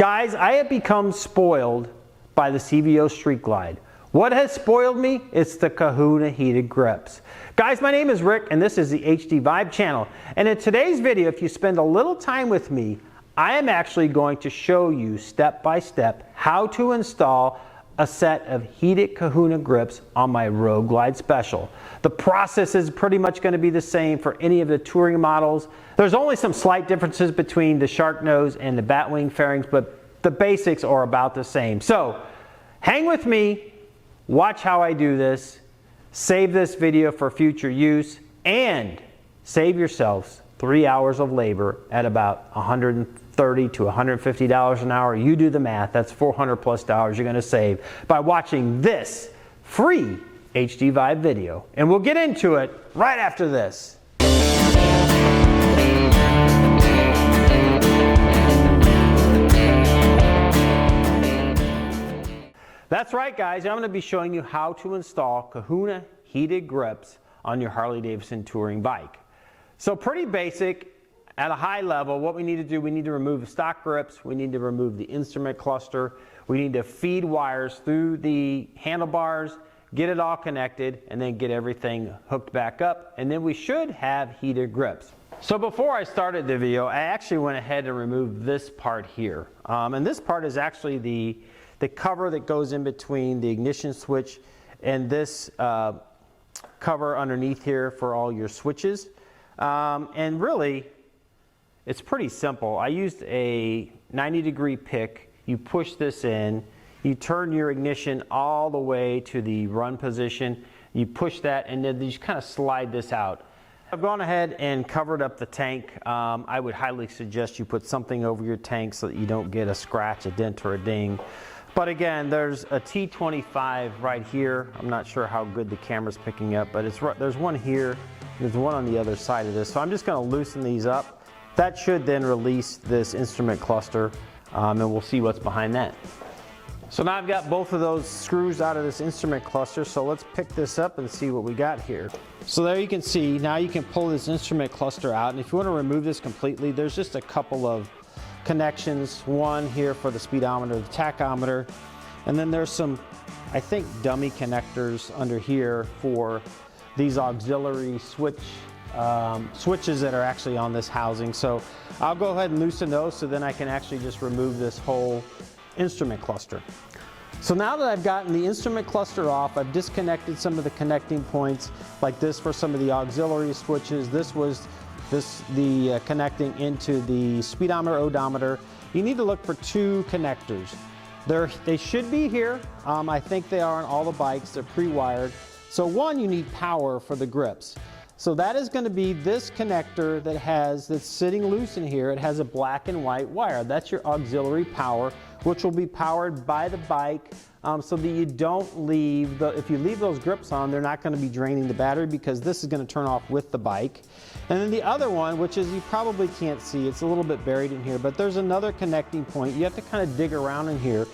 Guys, I have become spoiled by the CVO Street Glide. What has spoiled me? It's the Kahuna Heated Grips. Guys, my name is Rick and this is the HDVIBE channel. And in today's video, if you spend a little time with me, I am actually going to show you step by step how to install a set of heated Kahuna grips on my Road Glide Special. The process is pretty much going to be the same for any of the touring models. There's only some slight differences between the shark nose and the batwing fairings, but the basics are about the same. So hang with me, watch how I do this, save this video for future use, and save yourselves 3 hours of labor at about $130 to $150 an hour. You do the math, that's $400 plus you're gonna save by watching this free HDVIBE video. And we'll get into it right after this. That's right, guys, I'm gonna be showing you how to install Kahuna Heated Grips on your Harley Davidson touring bike. So pretty basic. At a high level, what we need to do, we need to remove the stock grips, we need to remove the instrument cluster, we need to feed wires through the handlebars, get it all connected, and then get everything hooked back up, and then we should have heated grips. So before I started the video, I actually went ahead and removed this part here. And this part is actually the cover that goes in between the ignition switch and this cover underneath here for all your switches. And really, it's pretty simple. I used a 90-degree pick. You push this in, you turn your ignition all the way to the run position, you push that, and then you just kind of slide this out. I've gone ahead and covered up the tank. I would highly suggest you put something over your tank so that you don't get a scratch, a dent, or a ding. But again, there's a T25 right here. I'm not sure how good the camera's picking up, but there's one here, there's one on the other side of this. So I'm just gonna loosen these up. That should then release this instrument cluster, and we'll see what's behind that. So now I've got both of those screws out of this instrument cluster, so let's pick this up and see what we got here. So there you can see, now you can pull this instrument cluster out, and if you want to remove this completely, there's just a couple of connections, one here for the speedometer, the tachometer, and then there's some, I think, dummy connectors under here for these auxiliary switches that are actually on this housing. So I'll go ahead and loosen those so then I can actually just remove this whole instrument cluster. So now that I've gotten the instrument cluster off, I've disconnected some of the connecting points like this for some of the auxiliary switches. This was the connecting into the speedometer, odometer. You need to look for two connectors. They should be here. I think they are on all the bikes. They're pre-wired. So one, you need power for the grips. So that is going to be this connector that's sitting loose in here. It has a black and white wire. That's your auxiliary power, which will be powered by the bike, so that you don't leave, if you leave those grips on, they're not going to be draining the battery because this is going to turn off with the bike. And then the other one, which is you probably can't see, it's a little bit buried in here, but there's another connecting point. You have to kind of dig around in here.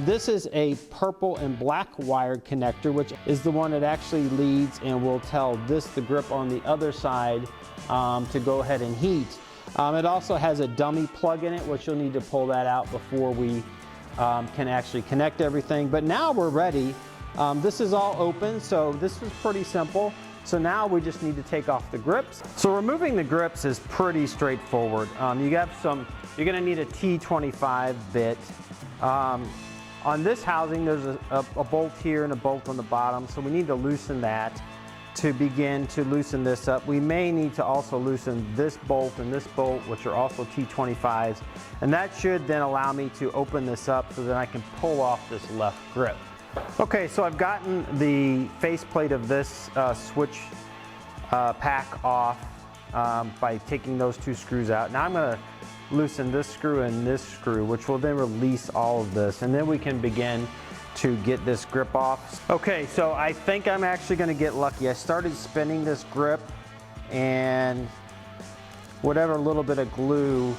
This is a purple and black wired connector, which is the one that actually leads and will tell the grip on the other side to go ahead and heat. It also has a dummy plug in it, which you'll need to pull that out before we can actually connect everything. But now we're ready. This is all open, so this was pretty simple. So now we just need to take off the grips. So removing the grips is pretty straightforward. You're gonna need a T25 bit. On this housing, there's a bolt here and a bolt on the bottom, so we need to loosen that to begin to loosen this up. We may need to also loosen this bolt and this bolt, which are also T25s, and that should then allow me to open this up so that I can pull off this left grip. Okay, so I've gotten the faceplate of this switch pack off by taking those two screws out. Now I'm going to loosen this screw and this screw, which will then release all of this, and then we can begin to get this grip off. Okay, so I think I'm actually going to get lucky. I started spinning this grip and whatever little bit of glue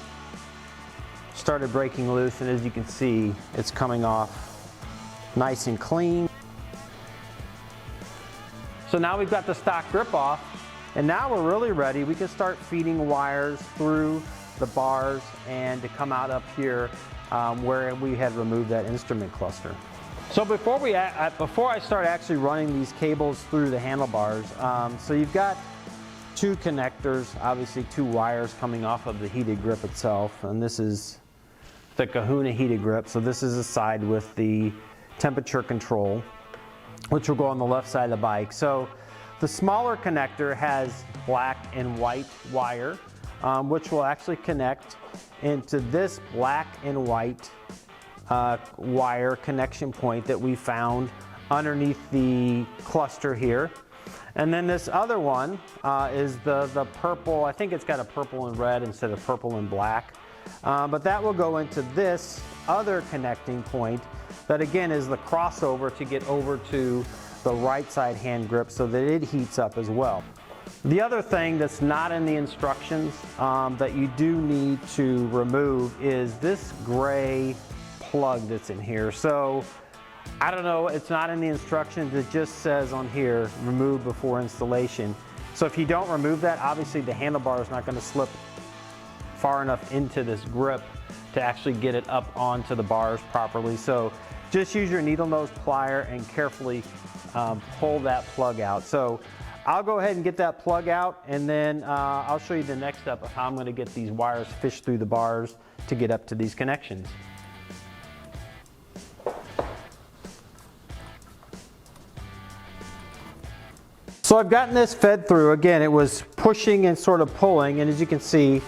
started breaking loose, and as you can see, it's coming off nice and clean. So now we've got the stock grip off, and now we're really ready. We can start feeding wires through the bars and to come out up here where we had removed that instrument cluster. So before I start actually running these cables through the handlebars, so you've got two connectors, obviously two wires coming off of the heated grip itself, and this is the Kahuna Heated Grip. So this is the side with the temperature control, which will go on the left side of the bike. So the smaller connector has black and white wire, which will actually connect into this black and white wire connection point that we found underneath the cluster here. And then this other one is the purple. I think it's got a purple and red instead of purple and black. But that will go into this other connecting point that again is the crossover to get over to the right side hand grip so that it heats up as well. The other thing that's not in the instructions that you do need to remove is this gray plug that's in here. So I don't know, it's not in the instructions, it just says on here, remove before installation. So if you don't remove that, obviously the handlebar is not going to slip far enough into this grip to actually get it up onto the bars properly. So just use your needle nose plier and carefully pull that plug out. So I'll go ahead and get that plug out, and then I'll show you the next step of how I'm going to get these wires fished through the bars to get up to these connections. So I've gotten this fed through. Again, it was pushing and sort of pulling, and as you can see,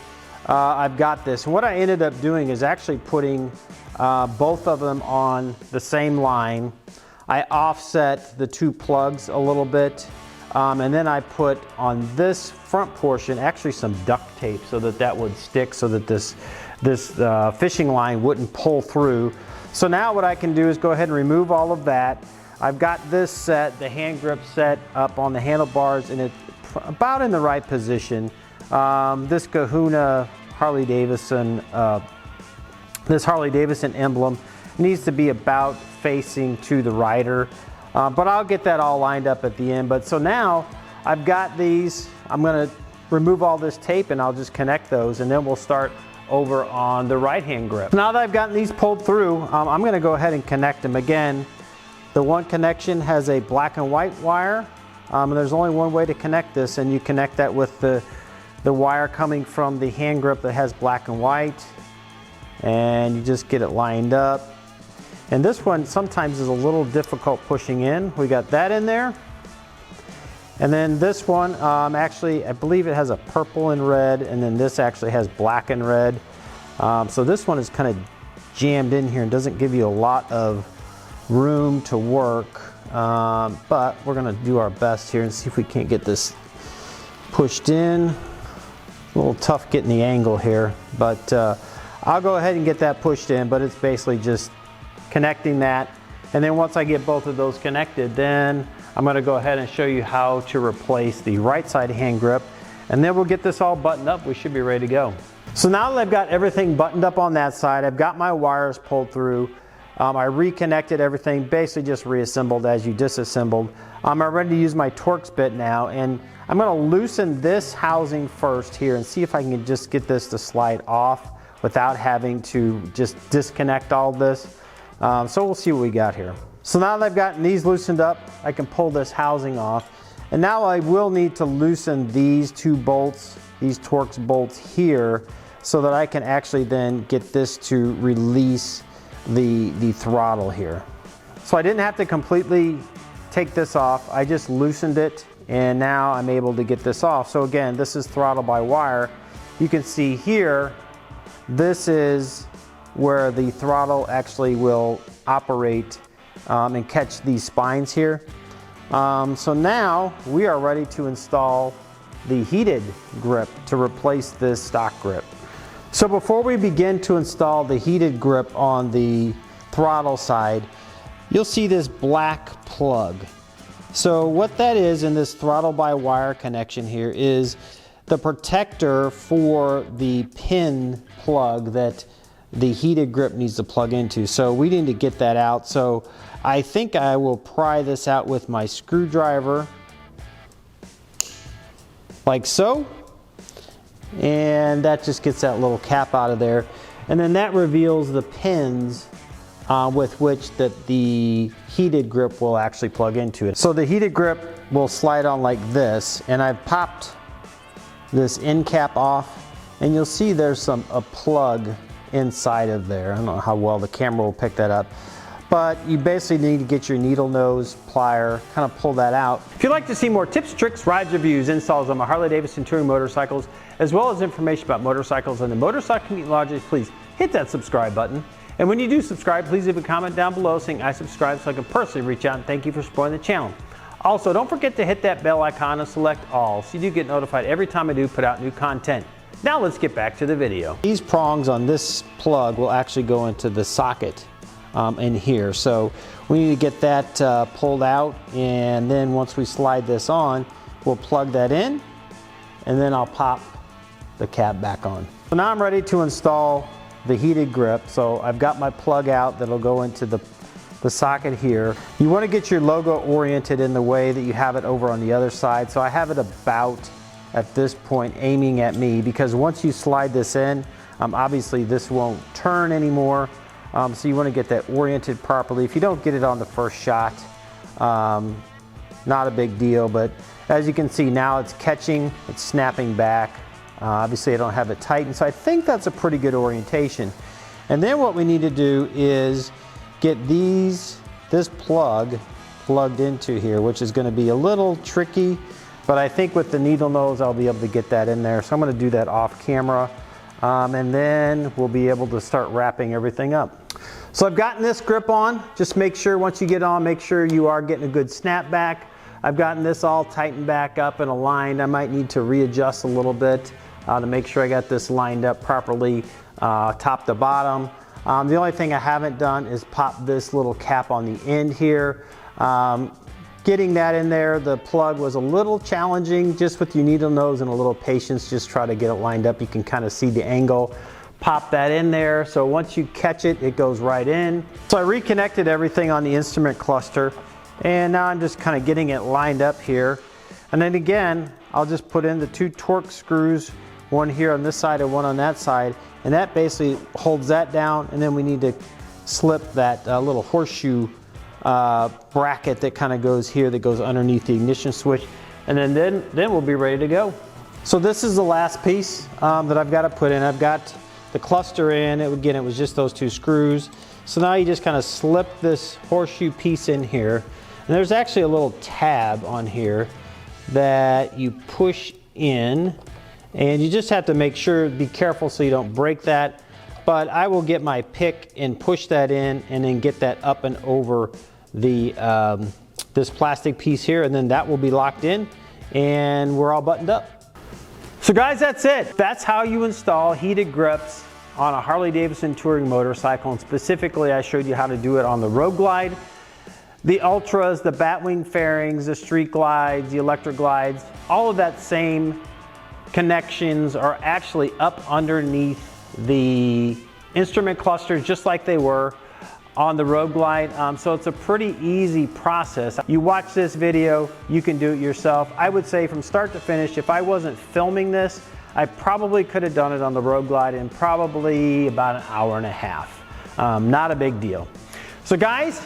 I've got this. And what I ended up doing is actually putting both of them on the same line. I offset the two plugs a little bit, and then I put on this front portion actually some duct tape so that that would stick, so that this fishing line wouldn't pull through. So now what I can do is go ahead and remove all of that. I've got this set, the hand grip set up on the handlebars, and it's about in the right position. This Kahuna Harley Davidson, this Harley Davidson emblem needs to be about facing to the rider, but I'll get that all lined up at the end. But so now I've got these, I'm going to remove all this tape and I'll just connect those, and then we'll start over on the right hand grip. Now that I've gotten these pulled through, I'm going to go ahead and connect them. Again, the one connection has a black and white wire, and there's only one way to connect this, and you connect that with the wire coming from the hand grip that has black and white, and you just get it lined up. And this one sometimes is a little difficult pushing in. We got that in there. And then this one, actually, I believe it has a purple and red, and then this actually has black and red. So this one is kind of jammed in here and doesn't give you a lot of room to work, but we're going to do our best here and see if we can't get this pushed in. A little tough getting the angle here, but I'll go ahead and get that pushed in. But it's basically just connecting that, and then once I get both of those connected, then I'm going to go ahead and show you how to replace the right side hand grip, and then we'll get this all buttoned up. We should be ready to go. So now that I've got everything buttoned up on that side, I've got my wires pulled through. I reconnected everything, basically just reassembled as you disassembled. I'm ready to use my Torx bit now, and I'm going to loosen this housing first here and see if I can just get this to slide off without having to just disconnect all this. So we'll see what we got here. So now that I've gotten these loosened up, I can pull this housing off. And now I will need to loosen these two bolts, these Torx bolts here, so that I can actually then get this to release the throttle here. So I didn't have to completely take this off. I just loosened it, and now I'm able to get this off. So again, this is throttle by wire. You can see here, this is where the throttle actually will operate and catch these spines here. So now we are ready to install the heated grip to replace this stock grip. So before we begin to install the heated grip on the throttle side, you'll see this black plug. So what that is in this throttle by wire connection here is the protector for the pin plug that the heated grip needs to plug into. So we need to get that out. So I think I will pry this out with my screwdriver like so. and that just gets that little cap out of there. And then that reveals the pins with which that the heated grip will actually plug into it. So the heated grip will slide on like this, and I've popped this end cap off, and you'll see there's a plug inside of there. I don't know how well the camera will pick that up, but you basically need to get your needle nose plier, kind of pull that out. If you'd like to see more tips, tricks, rides, reviews, installs on my Harley-Davidson touring motorcycles, as well as information about motorcycles and the motorcycle community logic, please hit that subscribe button. And when you do subscribe, please leave a comment down below saying I subscribe so I can personally reach out and thank you for supporting the channel. Also, don't forget to hit that bell icon and select all so you do get notified every time I do put out new content. Now let's get back to the video. These prongs on this plug will actually go into the socket in here. So we need to get that pulled out, and then once we slide this on, we'll plug that in, and then I'll pop the cap back on. So now I'm ready to install the heated grip. So I've got my plug out that'll go into the socket here. You want to get your logo oriented in the way that you have it over on the other side. So I have it about at this point aiming at me, because once you slide this in, obviously this won't turn anymore. So you want to get that oriented properly. If you don't get it on the first shot, not a big deal, but as you can see now it's catching, it's snapping back. Obviously I don't have it tightened, so I think that's a pretty good orientation. And then what we need to do is get this plug plugged into here, which is going to be a little tricky, but I think with the needle nose I'll be able to get that in there. So I'm going to do that off camera, and then we'll be able to start wrapping everything up. So I've gotten this grip on. Just make sure once you get on, make sure you are getting a good snap back. I've gotten this all tightened back up and aligned. I might need to readjust a little bit to make sure I got this lined up properly top to bottom. The only thing I haven't done is pop this little cap on the end here. Getting that in there, the plug was a little challenging. Just with your needle nose and a little patience, just try to get it lined up. You can kind of see the angle. Pop that in there, so once you catch it, it goes right in. So I reconnected everything on the instrument cluster, and now I'm just kind of getting it lined up here. And then again, I'll just put in the 2 Torx screws, one here on this side and one on that side, and that basically holds that down. And then we need to slip that little horseshoe bracket that kind of goes here, that goes underneath the ignition switch, and then we'll be ready to go. So this is the last piece that I've got to put in. I've got the cluster in. Again, it was just those 2 screws. So now you just kind of slip this horseshoe piece in here, and there's actually a little tab on here that you push in, and you just have to make sure, be careful so you don't break that. But I will get my pick and push that in, and then get that up and over the this plastic piece here, and then that will be locked in, and we're all buttoned up. So guys, that's it. That's how you install heated grips on a Harley-Davidson touring motorcycle, and specifically I showed you how to do it on the Road Glide, the Ultras, the Batwing fairings, the Street Glides, the Electric Glides. All of that same connections are actually up underneath the instrument clusters, just like they were on the Road Glide. So it's a pretty easy process. You watch this video, you can do it yourself. I would say from start to finish, if I wasn't filming this, I probably could have done it on the Road Glide in probably about an hour and a half. Not a big deal. So guys,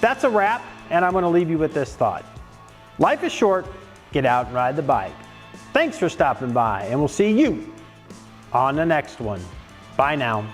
that's a wrap, and I'm going to leave you with this thought. Life is short, get out and ride the bike. Thanks for stopping by, and we'll see you on the next one. Bye now.